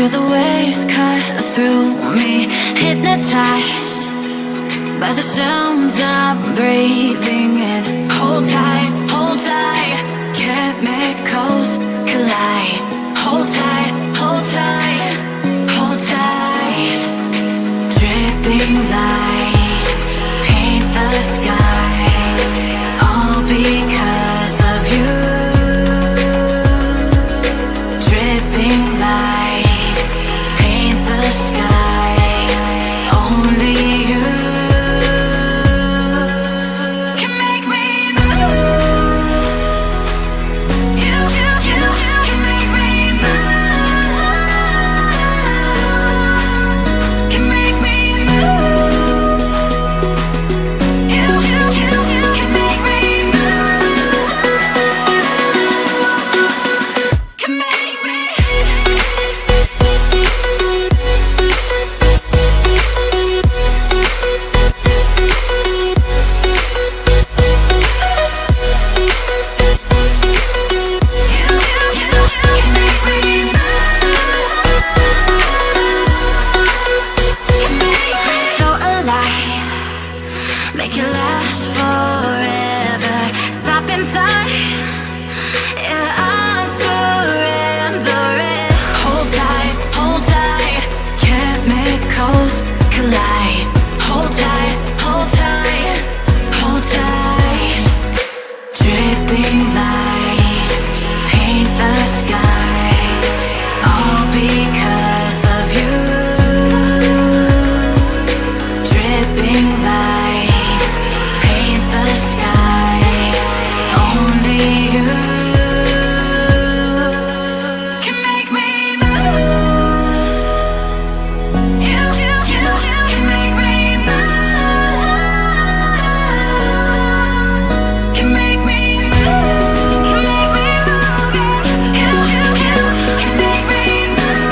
Feel the waves cut through me, hypnotized by the sounds I'm breathing in. Hold tight, hold tight, chemicals collide. Hold tight, hold tight, hold tight. Dripping lights paint the skies, all because of you. Dripping lights paint the skies, only you can make me move. You can make me move. Can make me move. You can make me move. Can make me. So alive, make it last forever. Stop in time, yeah, I'm surrendering. Hold tight, chemicals collide. Hold tight, hold tight, hold tight. Dripping lights paint the skies, all because of you. Dripping lights paint the skies, only you can make me move. You can make me move. Can make me move. Can make me move. You can make me move.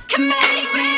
Can make me.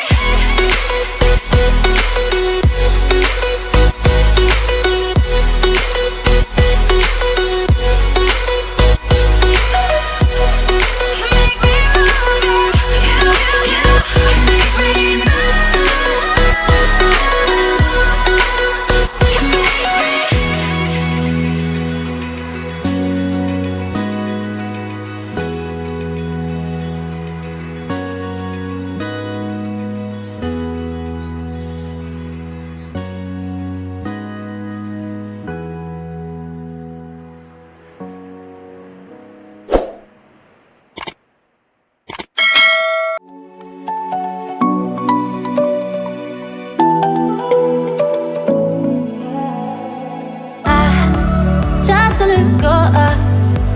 Try to let go of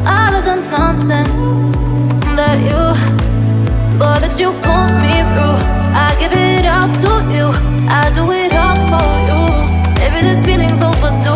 all of the nonsense that you put me through. I give it all to you, I do it all for you. Maybe this feeling's overdue.